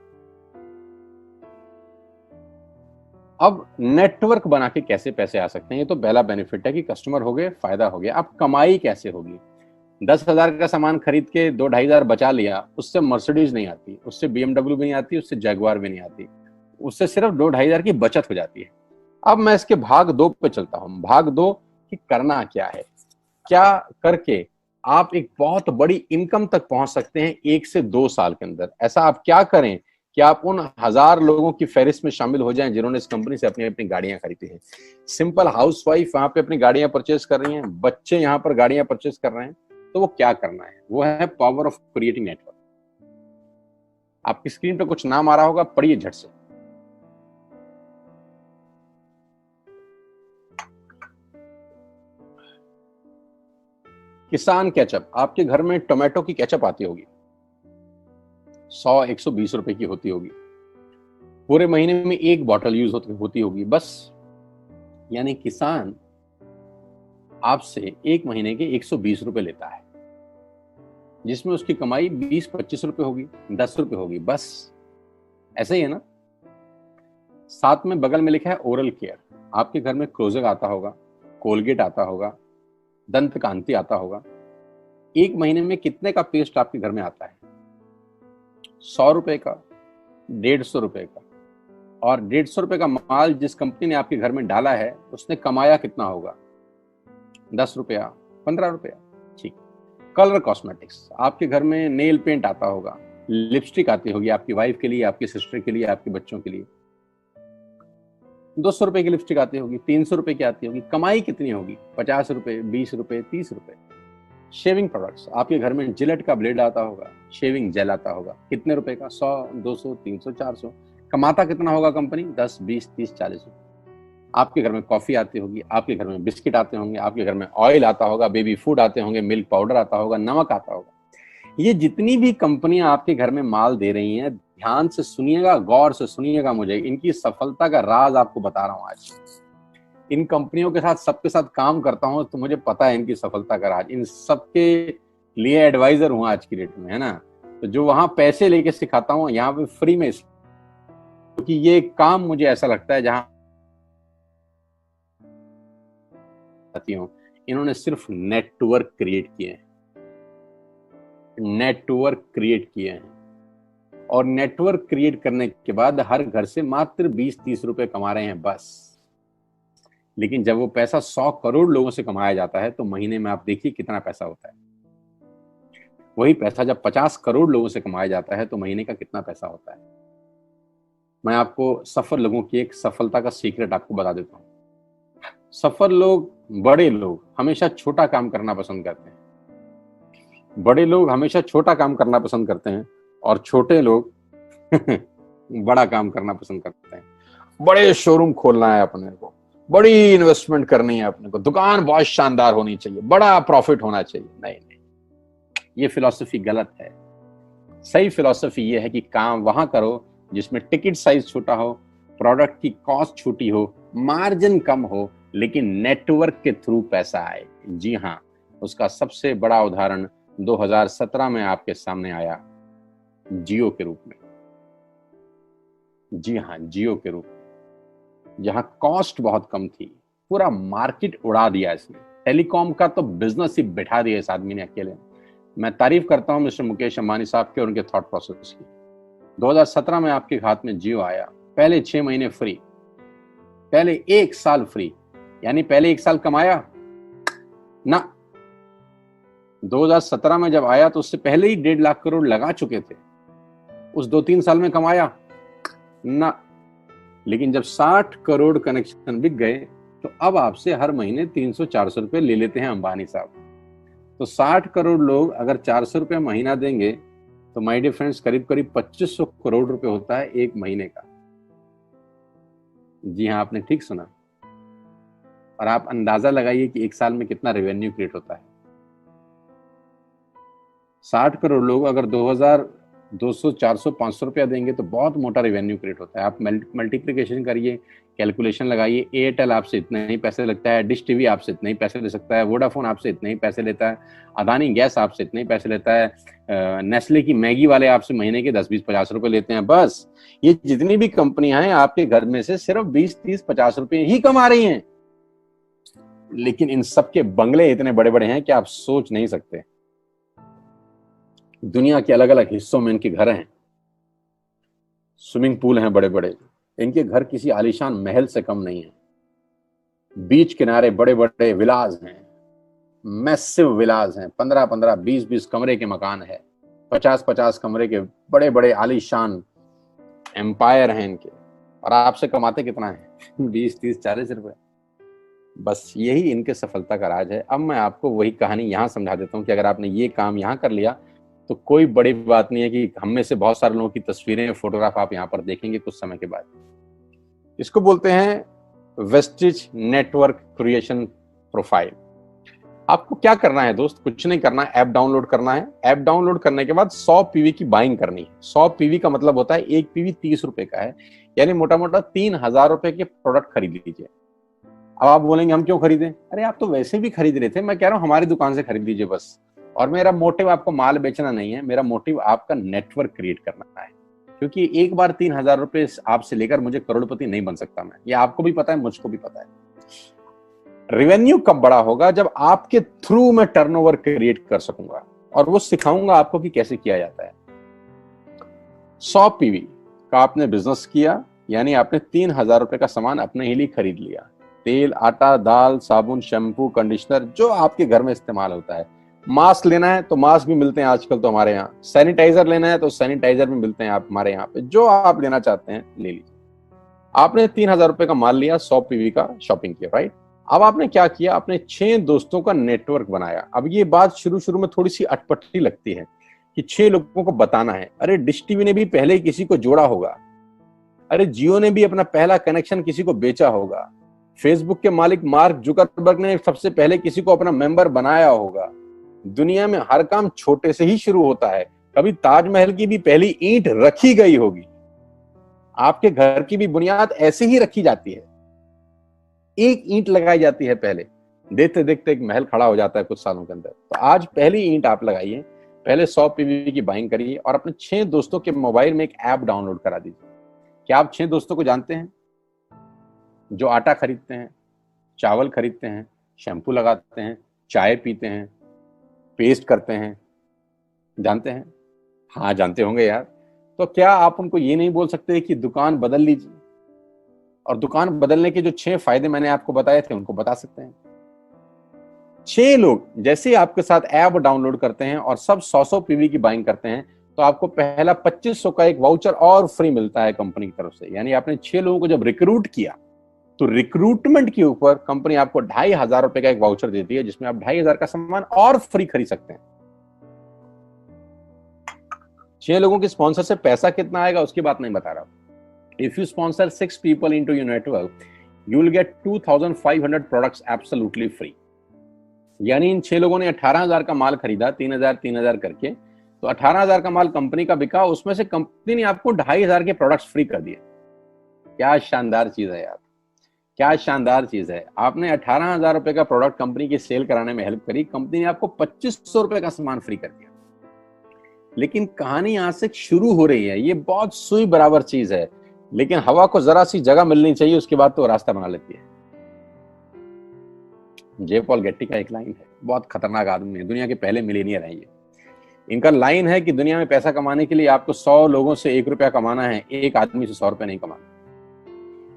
अब नेटवर्क बना के कैसे पैसे आ सकते हैं? ये तो पहला बेनिफिट है कि कस्टमर हो गए, फायदा हो गया। अब कमाई कैसे होगी? 10,000 का सामान खरीद के 2-2,500 बचा लिया, उससे मर्सिडीज नहीं आती, उससे BMW भी नहीं आती, उससे जगुआर भी नहीं आती, उससे सिर्फ 2-2,500 की बचत हो जाती है। अब मैं इसके भाग 2 पे चलता हूं। भाग 2 कि करना क्या है, क्या करके आप एक बहुत बड़ी इनकम तक पहुंच सकते हैं 1 से 2 साल के अंदर। ऐसा आप क्या करें कि आप उन 1000 लोगों की फहरिस्त में शामिल हो जाएं जिन्होंने इस कंपनी से अपनी अपनी गाड़ियां खरीदी हैं। सिंपल हाउसवाइफ वहां पे अपनी गाड़ियां परचेज कर रही हैं, बच्चे यहां पर गाड़ियां परचेज कर रहे हैं। तो वो क्या करना है? वो है पावर ऑफ क्रिएटिंग नेटवर्क। आपकी स्क्रीन पे कुछ नाम आ रहा होगा, पढ़िए झट से। किसान केचप। आपके घर में टोमेटो की केचप आती होगी, 100-120 रुपए की होती होगी। पूरे महीने में 1 बॉटल यूज होती होगी बस। यानी किसान आपसे 1 महीने के 120 रुपए लेता है, जिसमें उसकी कमाई 20-25 रुपए होगी, 10 रुपए होगी बस। ऐसे ही है ना? साथ में बगल में लिखा है ओरल केयर। आपके घर में क्लोजर आता होगा, कोलगेट आता होगा, दंत कांति आता होगा। 1 महीने में कितने का पेस्ट आपके घर में आता है? 100 रुपए का, 150 रुपए का। और 150 रुपए का माल जिस कंपनी ने आपके घर में डाला है, उसने कमाया कितना होगा? 10 रुपया, 15 रुपया। ठीक। Colour cosmetics. आपके घर में नेल पेंट आता होगा, लिपस्टिक आती होगी आपकी वाइफ के लिए, आपकी सिस्टर के लिए, आपके बच्चों के लिए। 200 रुपए की लिपस्टिक आती होगी, 300 रुपए की आती होगी। कमाई कितनी होगी? 50 रुपए, 20 रुपए, 30 रुपए। Shaving products. आपके घर में जिलेट का ब्लेड आता होगा, शेविंग जेल आता होगा। कितने रुपए का? 100, 200, 300, 400। कमाता कितना होगा कंपनी? 10, 20, 30, 40 रुपए। आपके घर में कॉफी आती होगी, आपके घर में बिस्किट आते होंगे, आपके घर में ऑयल आता होगा, बेबी फूड आते होंगे, मिल्क पाउडर आता होगा, नमक आता होगा। ये जितनी भी कंपनियां आपके घर में माल दे रही हैं, ध्यान से सुनिएगा, गौर से सुनिएगा। मुझे इनकी सफलता का राज आपको बता रहा हूं आज। इन कंपनियों के साथ, सबके साथ काम करता हूं, तो मुझे पता है इनकी सफलता का राज। इन सबके लिए एडवाइजर हूं आज की डेट में, है ना? तो जो वहां पैसे लेके सिखाता हूं, यहाँ पे फ्री में, क्योंकि ये काम मुझे ऐसा लगता है जहां इन्होंने सिर्फ नेटवर्क क्रिएट किए हैं, नेटवर्क क्रिएट किए हैं। और नेटवर्क क्रिएट करने के बाद हर घर से मात्र 20-30 रुपए कमा रहे हैं बस। लेकिन जब वो पैसा 100 करोड़ लोगों से कमाया जाता है, तो महीने में आप देखिए कितना पैसा होता है। वही पैसा जब 50 करोड़ लोगों से कमाया जाता है, तो महीने का कितना पैसा होता है। मैं आपको सफल लोगों की एक सफलता का सीक्रेट आपको बता देता हूं। सफल लोग, बड़े लोग हमेशा छोटा काम करना पसंद करते हैं। बड़े लोग हमेशा छोटा काम करना पसंद करते हैं, और छोटे लोग बड़ा काम करना पसंद करते हैं। बड़े शोरूम खोलना है अपने को, बड़ी इन्वेस्टमेंट करनी है अपने को, दुकान बहुत शानदार होनी चाहिए, बड़ा प्रॉफिट होना चाहिए। नहीं नहीं, ये फिलॉसफी गलत है। सही फिलॉसफी ये है कि काम वहां करो जिसमें टिकट साइज छोटा हो, प्रोडक्ट की कॉस्ट छोटी हो, मार्जिन कम हो, लेकिन नेटवर्क के थ्रू पैसा आए। जी हाँ, उसका सबसे बड़ा उदाहरण 2017 में आपके सामने आया, जियो के रूप में। जी हाँ, जियो के रूप में, जहां कॉस्ट बहुत कम थी, पूरा मार्केट उड़ा दिया इसने। टेलीकॉम का तो बिजनेस ही बिठा दिया इस आदमी ने अकेले। मैं तारीफ करता हूं मिस्टर मुकेश अंबानी साहब के और उनके थॉट प्रोसेस की। 2017 में आपके हाथ में जियो आया, पहले 6 महीने फ्री, पहले 1 साल फ्री, यानी पहले 1 साल कमाया ना। 2017 में जब आया तो उससे पहले ही 1.5 लाख करोड़ लगा चुके थे, उस 2-3 साल में कमाया ना। लेकिन जब 60 करोड़ कनेक्शन बिक गए तो अब आपसे हर महीने 300-400 रुपए ले लेते हैं अंबानी साहब। तो 60 करोड़ लोग अगर 400 रुपए महीना देंगे तो माय डियर फ्रेंड्स करीब करीब 2500 करोड़ रुपए होता है एक महीने का। जी हाँ, आपने ठीक सुना। और आप अंदाजा लगाइए कि 1 साल में कितना रेवेन्यू क्रिएट होता है। 60 करोड़ लोग अगर 2200, 400, 500 रुपया देंगे तो बहुत मोटा रेवेन्यू क्रिएट होता है। आप मल्टीप्लिकेशन करिए, कैलकुलेशन लगाइए। एयरटेल आपसे इतने ही पैसे लगता है, डिश टीवी आपसे इतने ही पैसे ले सकता है, वोडाफोन आपसे इतने ही पैसे लेता है, अदानी गैस आपसे इतने ही पैसे लेता है, नेस्ले की मैगी वाले आपसे महीने के 10, 20, 50 रुपए लेते हैं। बस ये जितनी भी कंपनियां हैं आपके घर में से सिर्फ 20, 30, 50 रुपए ही कमा रही हैं। लेकिन इन सबके बंगले इतने बड़े बड़े हैं कि आप सोच नहीं सकते। दुनिया के अलग अलग हिस्सों में इनके घर हैं, स्विमिंग पूल हैं बड़े बड़े। इनके घर किसी आलीशान महल से कम नहीं है। बीच किनारे बड़े बड़े विलाज हैं, मैसिव विलाज हैं, 15-15, 20-20 कमरे के मकान है, 50-50 कमरे के बड़े बड़े आलीशान एम्पायर हैं इनके। और आपसे कमाते कितना है? 20, 30, 40 रुपए। बस यही इनके सफलता का राज है। अब मैं आपको वही कहानी यहां समझा देता हूं कि अगर आपने ये काम यहां कर लिया तो कोई बड़ी बात नहीं है कि हम में से बहुत सारे लोगों की तस्वीरें, फोटोग्राफ आप यहां पर देखेंगे कुछ समय के बाद। इसको बोलते हैं वेस्टिज नेटवर्क क्रिएशन प्रोफाइल। आपको क्या करना है दोस्त? कुछ नहीं करना है, ऐप डाउनलोड करना है। ऐप डाउनलोड करने के बाद 100 पीवी की बाइंग करनी है। 100 पीवी का मतलब होता है एक पीवी 30 रुपए का है, यानी मोटा मोटा 3000 रुपए के प्रोडक्ट खरीद लीजिए। अब आप बोलेंगे हम क्यों खरीदें? अरे आप तो वैसे भी खरीद रहे थे, मैं कह रहा हूं हमारी दुकान से खरीद लीजिए बस। और मेरा मोटिव आपको माल बेचना नहीं है, मेरा मोटिव आपका नेटवर्क क्रिएट करना है। क्योंकि एक बार 3000 रुपए आपसे लेकर मुझे करोड़पति नहीं बन सकता मैं, ये आपको भी पता है, मुझको भी पता है। रेवेन्यू कब बड़ा होगा? जब आपके थ्रू मैं टर्नओवर क्रिएट कर सकूंगा और वो सिखाऊंगा आपको कि कैसे किया जाता है। 100 पीवी का आपने बिजनेस किया, यानी आपने 3000 रुपए का सामान अपने ही लिए खरीद लिया। तेल, आटा, दाल, साबुन, शैम्पू, कंडीशनर, जो आपके घर में इस्तेमाल होता है। मास्क लेना है तो मास्क भी मिलते हैं आजकल तो हमारे यहाँ। सैनिटाइजर लेना है तो सैनिटाइजर भी मिलते हैं आप हमारे यहाँ पे। जो आप लेना चाहते हैं ले लीजिए। आपने 3000 रुपए का माल लिया, 100 पीवी का शॉपिंग किया, राइट? अब आपने क्या किया? आपने 6 दोस्तों का नेटवर्क बनाया। अब ये बात शुरू शुरू में थोड़ी सी अटपटी लगती है कि 6 लोगों को बताना है। अरे डिश टीवी ने भी पहले ही किसी को जोड़ा होगा, अरे जियो ने भी अपना पहला कनेक्शन किसी को बेचा होगा, फेसबुक के मालिक मार्क जुकरबर्ग ने सबसे पहले किसी को अपना मेंबर बनाया होगा। दुनिया में हर काम छोटे से ही शुरू होता है। कभी ताजमहल की भी पहली ईंट रखी गई होगी। आपके घर की भी बुनियाद ऐसे ही रखी जाती है, एक ईंट लगाई जाती है पहले, देखते देखते एक महल खड़ा हो जाता है कुछ सालों के अंदर। तो आज पहली ईंट आप लगाइए, पहले 100 पीवी की बाइंग करिए और अपने 6 दोस्तों के मोबाइल में एक ऐप डाउनलोड करा दीजिए। क्या आप 6 दोस्तों को जानते हैं? जो आटा खरीदते हैं, चावल खरीदते हैं, शैम्पू लगाते हैं, चाय पीते हैं, पेस्ट करते हैं, जानते हैं? हाँ जानते होंगे यार। तो क्या आप उनको ये नहीं बोल सकते कि दुकान बदल लीजिए? और दुकान बदलने के जो 6 फायदे मैंने आपको बताए थे उनको बता सकते हैं। 6 लोग जैसे ही आपके साथ ऐप डाउनलोड करते हैं और सब 100 पीवी की बाइंग करते हैं तो आपको पहला 2500 का एक वाउचर और फ्री मिलता है कंपनी की तरफ से। यानी आपने 6 लोगों को जब रिक्रूट किया तो रिक्रूटमेंट के ऊपर कंपनी आपको 2500 रुपए का एक वाउचर देती है, जिसमें आप 2500 का सामान और फ्री खरीद सकते हैं। 6 लोगों के स्पॉन्सर से पैसा कितना आएगा उसकी बात नहीं बता रहा हूं। If you sponsor 6 people into your network, you will get 2500 products absolutely free. यानी इन 6 लोगों ने 18000 का माल खरीदा, 3000 करके, तो 18000 का माल कंपनी का बिका, उसमें से कंपनी ने आपको 2500 के प्रोडक्ट्स फ्री कर दिए। क्या शानदार चीज है यार, क्या शानदार चीज है। आपने 18000 रुपए का प्रोडक्ट कंपनी की सेल कराने में हेल्प करी, कंपनी ने आपको 2500 रुपए का सामान फ्री कर दिया। लेकिन कहानी यहां से शुरू हो रही है। ये बहुत सुई बराबर चीज है, लेकिन हवा को जरा सी जगह मिलनी चाहिए, उसके बाद तो रास्ता बना लेती है। जे पॉल गेट्टी का एक लाइन है, बहुत खतरनाक आदमी है, दुनिया के पहले मिलीनियर है ये। इनका लाइन है कि दुनिया में पैसा कमाने के लिए आपको 100 लोगों से 1 रुपया कमाना है, एक आदमी से 100 रुपया नहीं कमाना।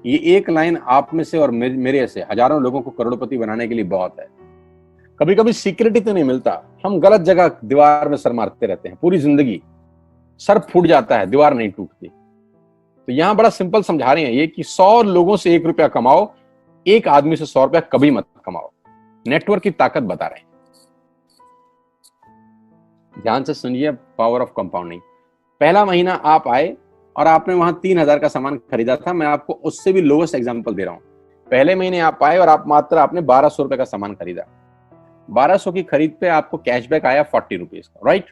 ये एक लाइन आप में से और मेरे से हजारों लोगों को करोड़पति बनाने के लिए बहुत है। कभी कभी सिक्योरिटी तो नहीं मिलता, हम गलत जगह दीवार में सर मारते रहते हैं पूरी जिंदगी, सर फूट जाता है, दीवार नहीं टूटती। तो यहां बड़ा सिंपल समझा रहे हैं ये कि 100 लोगों से 1 रुपया कमाओ, एक आदमी से 100 रुपया कभी मत कमाओ। नेटवर्क की ताकत बता रहे हैं। ध्यान से सुनिए, पावर ऑफ कंपाउंडिंग। पहला महीना आप आए और आपने वहां 3000 का सामान खरीदा था, मैं आपको उससे भी लोएस्ट एग्जांपल दे रहा हूं। पहले महीने आप आए और आपने 1200 रुपए का सामान खरीदा, 1200 की खरीद पे आपको कैशबैक आया 40 रुपीज का, राइट।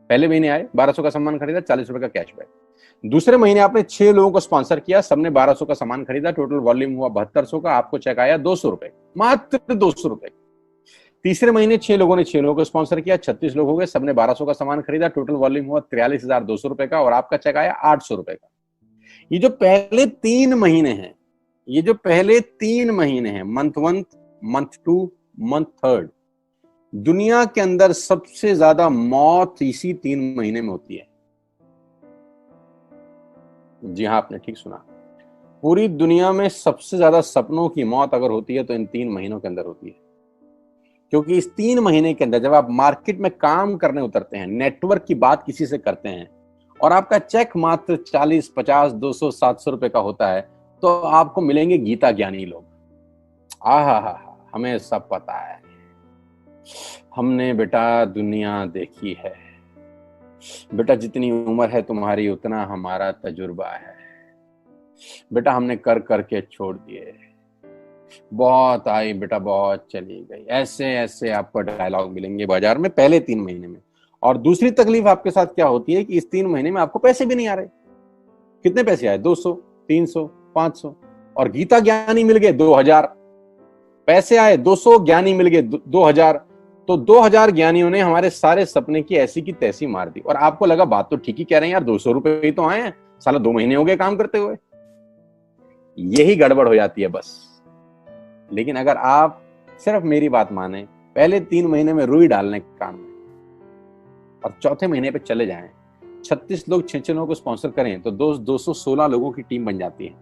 पहले महीने आए, 1200 का सामान खरीदा, 40 रुपए का कैशबैक। दूसरे महीने आपने 6 लोगों को स्पॉन्सर किया, सबने 1200 का सामान खरीदा, टोटल वॉल्यूम हुआ 7200 का, आपको चेक आया 200 रुपए, मात्र 200 रुपए। तीसरे महीने 6 लोगों ने 6 लोगों को स्पॉन्सर किया, 36 लोग हो गए, सबने 1200 का सामान खरीदा, टोटल वॉल्यूम हुआ 43,200 रुपए का और आपका चेक आया 800 रुपए का। ये जो पहले 3 महीने हैं, मंथ 1, मंथ 2, मंथ 3, दुनिया के अंदर सबसे ज्यादा मौत इसी 3 महीने में होती है। जी हाँ, आपने ठीक सुना, पूरी दुनिया में सबसे ज्यादा सपनों की मौत अगर होती है तो इन 3 महीनों के अंदर होती है। क्योंकि इस 3 महीने के अंदर जब आप मार्केट में काम करने उतरते हैं, नेटवर्क की बात किसी से करते हैं और आपका चेक मात्र 40, 50, 200, 700 रुपए का होता है, तो आपको मिलेंगे गीता ज्ञानी लोग। आहा, हमें सब पता है, हमने बेटा दुनिया देखी है, बेटा जितनी उम्र है तुम्हारी उतना हमारा तजुर्बा है, बेटा हमने कर करके छोड़ दिए, बहुत आई बेटा बहुत चली गई। ऐसे ऐसे आपको डायलॉग मिलेंगे बाजार में पहले 3 महीने में। और दूसरी तकलीफ आपके साथ क्या होती है कि इस 3 महीने में आपको पैसे भी नहीं आ रहे। कितने पैसे आए? 200, 300, 500 और गीता ज्ञानी मिल गए 2000। पैसे आए 200, ज्ञानी मिल गए 2000। तो 2000 ज्ञानियों ने हमारे सारे सपने की ऐसी की तैसी मार दी। और आपको लगा बात तो ठीक ही कह रहे हैं यार, 200 रुपए ही तो आए हैं, साला 2 महीने हो गए काम करते हुए। यही गड़बड़ हो जाती है बस। लेकिन अगर आप सिर्फ मेरी बात माने, पहले 3 महीने में रुई डालने के काम में और चौथे महीने पे चले जाएं, 36 लोग 6 लोगों को स्पॉन्सर करें तो 216 लोगों की टीम बन जाती है।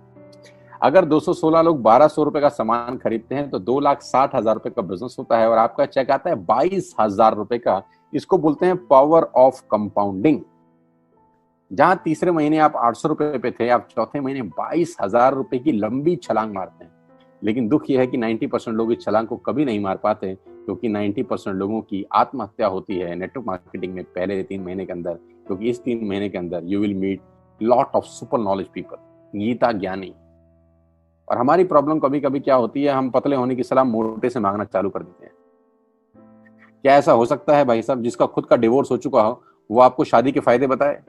अगर 216 लोग 1200 रुपए का सामान खरीदते हैं तो 2,60,000 रुपए का बिजनेस होता है और आपका चेक आता है 22,000 रुपए का। इसको बोलते हैं पावर ऑफ कंपाउंडिंग। जहां तीसरे महीने आप 800 रुपए पे थे, आप चौथे महीने 22,000 रुपए की लंबी छलांग मारते हैं। लेकिन दुख यह है कि 90% लोग इस छलांग को कभी नहीं मार पाते, क्योंकि 90% लोगों की आत्महत्या होती है नेटवर्क मार्केटिंग में पहले 3 महीने के अंदर। क्योंकि इस 3 महीने के अंदर you will meet lot of super knowledge people, Gita ज्ञानी। और हमारी प्रॉब्लम कभी कभी क्या होती है, हम पतले होने की सलाह मोटे से मांगना चालू कर देते हैं। क्या ऐसा हो सकता है भाई साहब, जिसका खुद का डिवोर्स हो चुका हो वो आपको शादी के फायदे बताए?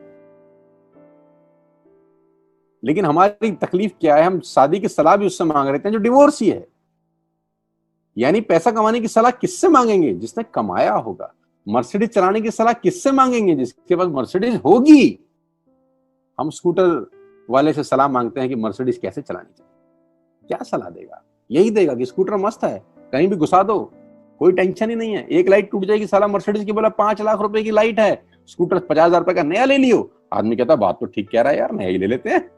लेकिन हमारी तकलीफ क्या है, हम शादी की सलाह भी उससे मांग रहे थे जो डिवोर्स ही है। यानी पैसा कमाने की सलाह किससे मांगेंगे? जिसने कमाया होगा। मर्सिडीज चलाने की सलाह किससे मांगेंगे? जिसके पास मर्सिडीज होगी। हम स्कूटर वाले से सलाह मांगते हैं कि मर्सिडीज कैसे चलानी चाहिए। क्या सलाह देगा? यही देगा कि स्कूटर मस्त है, कहीं भी घुसा दो, कोई टेंशन ही नहीं है। एक लाइट टूट जाएगी, साला मर्सिडीज की बोला 5 लाख रुपए की लाइट है, स्कूटर 50,000 रुपए का नया ले लियो। आदमी कहता बात तो ठीक कह रहा है यार, नया ही ले लेते हैं।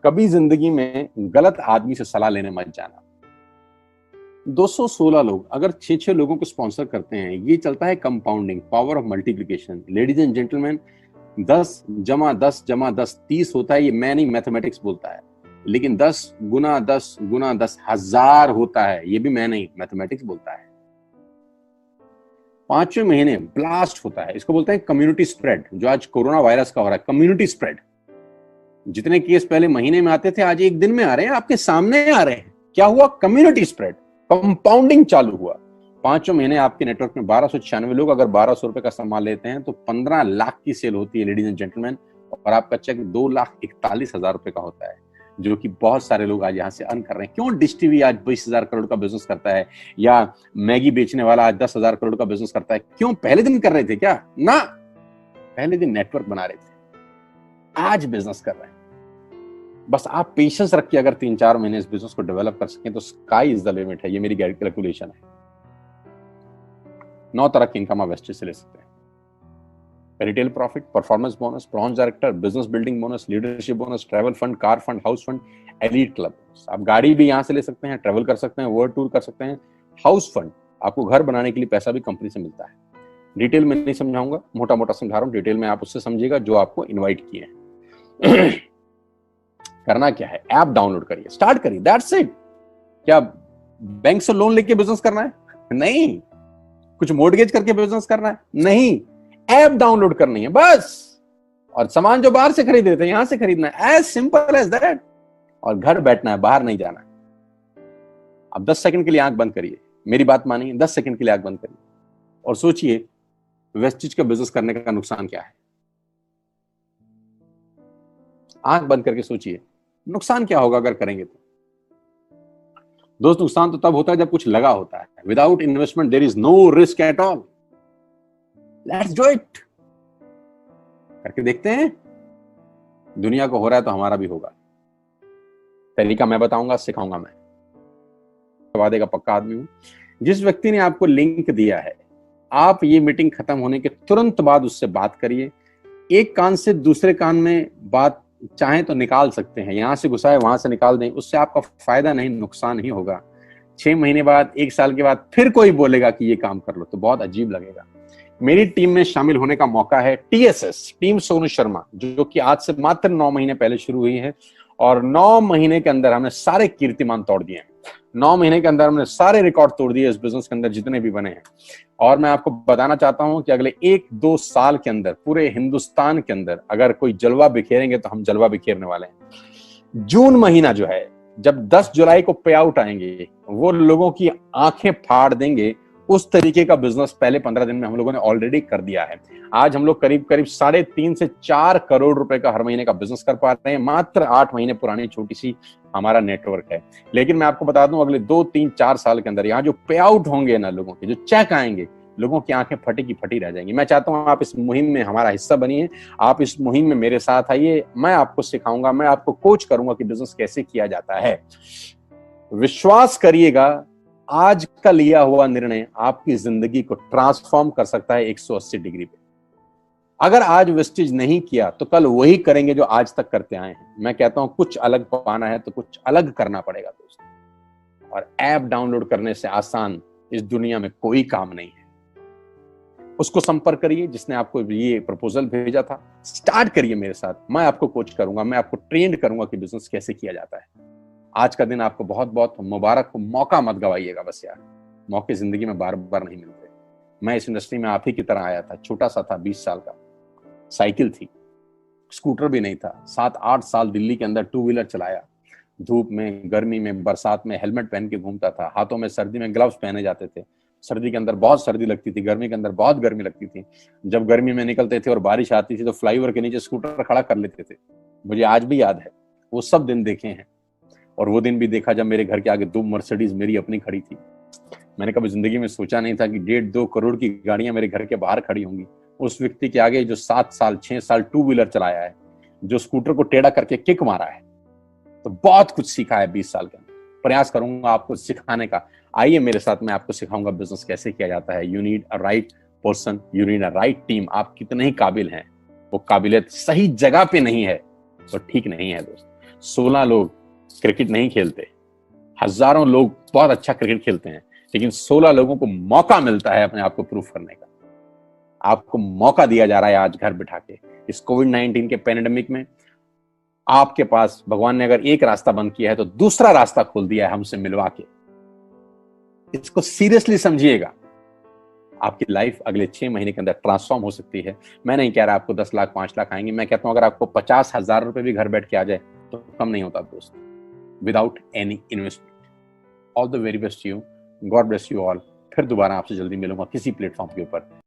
कभी जिंदगी में गलत आदमी से सलाह लेने मत जाना। 216 लोग अगर 6 लोगों को स्पॉन्सर करते हैं, ये चलता है compounding, power of multiplication. Ladies and gentleman, 10 जमा 10 जमा 10 30 होता है। ये मैं नहीं, मैथमेटिक्स बोलता है। लेकिन 10 गुना 10 गुना 10 1000 होता है। ये भी मैं नहीं, मैथमेटिक्स बोलता है। 5वें महीने ब्लास्ट होता है। इसको बोलते हैं कम्युनिटी स्प्रेड, जो आज कोरोना वायरस का हो रहा है। कम्युनिटी स्प्रेड, जितने केस पहले महीने में आते थे आज एक दिन में आ रहे हैं, आपके सामने आ रहे हैं। क्या हुआ? कम्युनिटी स्प्रेड, कंपाउंडिंग चालू हुआ। 5वें महीने आपके नेटवर्क में 1296 लोग अगर 1200 रुपए का सामान लेते हैं तो 15 लाख की सेल होती है लेडीज एंड जेंटलमैन। और आपका चेक 2,41,000 रुपए का होता है, जो कि बहुत सारे लोग आज यहां से अर्न कर रहे हैं। क्यों डिश टीवी आज 20,000 करोड़ का बिजनेस करता है, या मैगी बेचने वाला आज 10,000 करोड़ का बिजनेस करता है? क्यों? पहले दिन कर रहे थे क्या? ना, पहले दिन नेटवर्क बना रहे थे, आज बिजनेस कर रहे हैं। बस आप पेशेंस रख के अगर 3-4 महीने इस बिजनेस को डेवलप कर सकें तो स्काई इज द लिमिट है। ये मेरी कैलकुलेशन है। 9 तरह की इनकम आप वेस्टेज से ले सकते हैं। Retail profit, performance bonus, bronze director, business building bonus, leadership bonus, travel fund, car fund, house fund, elite club. आप गाड़ी भी यहाँ से ले सकते हैं, ट्रैवल कर सकते हैं, वर्ल्ड टूर कर सकते हैं। हाउस फंड, आपको घर बनाने के लिए पैसा भी कंपनी से मिलता है। डिटेल में नहीं समझाऊंगा, मोटा मोटा समझा रहा हूँ, डिटेल में आप उससे समझिएगा जो आपको इनवाइट किए हैं। करना क्या है, ऐप डाउनलोड करिए, स्टार्ट करिए, दैट्स इट। क्या बैंक से लोन लेके बिजनेस करना है? नहीं। कुछ मोर्टगेज करके बिजनेस करना है? नहीं। ऐप डाउनलोड करनी है बस, और सामान जो बाहर से खरीद रहे थे यहां से खरीदना है, एज सिंपल एज दैट। और घर बैठना है, बाहर नहीं जाना है। अब 10 सेकंड के लिए आंख बंद करिए, मेरी बात मानिए, 10 सेकंड के लिए आंख बंद करिए और सोचिए वेस्टिज का बिजनेस करने का नुकसान क्या है। आंख बंद करके सोचिए नुकसान क्या होगा अगर करेंगे तो। दोस्त, नुकसान तो तब होता है जब कुछ लगा होता है। Without investment there is no risk at all. Let's do it. करके देखते हैं, दुनिया को हो रहा है तो हमारा भी होगा। तरीका मैं बताऊंगा, सिखाऊंगा मैं, वादे का पक्का आदमी हूं। जिस व्यक्ति ने आपको लिंक दिया है, आप ये मीटिंग खत्म होने के तुरंत बाद उससे बात करिए। एक कान से दूसरे कान में बात चाहें तो निकाल सकते हैं, यहां से घुसाए वहां से निकाल दें, उससे आपका फायदा नहीं नुकसान ही होगा। 6 महीने बाद, 1 साल के बाद फिर कोई बोलेगा कि ये काम कर लो तो बहुत अजीब लगेगा। मेरी टीम में शामिल होने का मौका है टीएसएस, टीम सोनू शर्मा, जो कि आज से मात्र 9 महीने पहले शुरू हुई है, और 9 महीने के अंदर हमने सारे कीर्तिमान तोड़ दिए हैं। 9 महीने के अंदर हमने सारे रिकॉर्ड तोड़ दिए इस बिजनेस के अंदर जितने भी बने हैं। और मैं आपको बताना चाहता हूं कि अगले 1-2 साल के अंदर पूरे हिंदुस्तान के अंदर अगर कोई जलवा बिखेरेंगे तो हम जलवा बिखेरने वाले हैं। जून महीना जो है, जब 10 जुलाई को पे आउट आएंगे, वो लोगों की आंखें फाड़ देंगे। उस तरीके का बिजनेस पहले 15 दिन में हम लोगों ने ऑलरेडी कर दिया है। आज हम लोग करीब करीब 3.5 से 4 करोड़ रुपए का हर महीने का बिजनेस कर पा रहे हैं। मात्र 8 महीने पुरानी छोटी सी हमारा नेटवर्क है। लेकिन मैं आपको बता दूं, अगले 2-3-4 साल के अंदर यहाँ जो पे आउट होंगे ना लोगों के, जो चेक आएंगे, लोगों की आंखें फटी की फटी रह जाएंगी। मैं चाहता हूं आप इस मुहिम में हमारा हिस्सा बनिए, आप इस मुहिम में मेरे साथ आइए। मैं आपको सिखाऊंगा, मैं आपको कोच करूंगा कि बिजनेस कैसे किया जाता है। विश्वास करिएगा, आज का लिया हुआ निर्णय आपकी जिंदगी को ट्रांसफॉर्म कर सकता है 180 डिग्री पे। अगर आज वेस्टेज नहीं किया तो कल वही करेंगे जो आज तक करते आए हैं। मैं कहता हूं कुछ अलग पाना है तो कुछ अलग करना पड़ेगा दोस्तों। और ऐप डाउनलोड करने से आसान इस दुनिया में कोई काम नहीं है। उसको संपर्क करिए जिसने आपको ये प्रपोजल भेजा था। स्टार्ट करिए मेरे साथ, मैं आपको कोच करूंगा, मैं आपको ट्रेंड करूंगा कि बिजनेस कैसे किया जाता है। आज का दिन आपको बहुत बहुत मुबारक हो। मौका मत गवाइएगा बस यार, मौके जिंदगी में बार बार नहीं मिलते। मैं इस इंडस्ट्री में आप ही की तरह आया था, छोटा सा था, 20 साल का, साइकिल थी, स्कूटर भी नहीं था। 7-8 साल दिल्ली के अंदर 2 व्हीलर चलाया, धूप में, गर्मी में, बरसात में हेलमेट पहन के घूमता था। हाथों में सर्दी में ग्लव्स पहने जाते थे। सर्दी के अंदर बहुत सर्दी लगती थी, गर्मी के अंदर बहुत गर्मी लगती थी। जब गर्मी में निकलते थे और बारिश आती थी तो फ्लाईओवर के नीचे स्कूटर खड़ा कर लेते थे। मुझे आज भी याद है, वो सब दिन देखे हैं। और वो दिन भी देखा जब मेरे घर के आगे 2 मर्सिडीज मेरी अपनी खड़ी थी। मैंने कभी जिंदगी में सोचा नहीं था कि 1.5-2 करोड़ की गाड़ियां मेरे घर के बाहर खड़ी होंगी। उस व्यक्ति के आगे जो 7 साल 6 साल 2 व्हीलर चलाया है, जो स्कूटर को टेढ़ा करके किक मारा है, तो बहुत कुछ सीखा है 20 साल के अंदर। प्रयास करूंगा आपको सिखाने का। आइए मेरे साथ, मैं आपको सिखाऊंगा बिजनेस कैसे किया जाता है। You need a right person, you need a right team. आप कितने ही काबिल हैं, वो काबिलियत सही जगह पे नहीं है तो ठीक नहीं है दोस्त। 16 लोग क्रिकेट नहीं खेलते, हजारों लोग बहुत अच्छा क्रिकेट खेलते हैं, लेकिन 16 लोगों को मौका मिलता है अपने आप को प्रूफ करने का। आपको मौका दिया जा रहा है आज घर बिठा के। इस कोविड-19 के पैंडेमिक में आपके पास भगवान ने अगर एक रास्ता बंद किया है तो दूसरा रास्ता खोल दिया है हमसे मिलवा के। इसको सीरियसली समझिएगा। आपकी लाइफ अगले 6 महीने के अंदर ट्रांसफॉर्म हो सकती है। मैं नहीं कह रहा आपको 10 लाख 5 लाख आएंगे, मैं कहता हूं अगर आपको 50,000 रुपए भी घर बैठ के आ जाए तो कम नहीं होता दोस्त, without any investment. All the very best you, God bless you all. फिर दोबारा आपसे जल्दी मिलूंगा किसी प्लेटफॉर्म के ऊपर।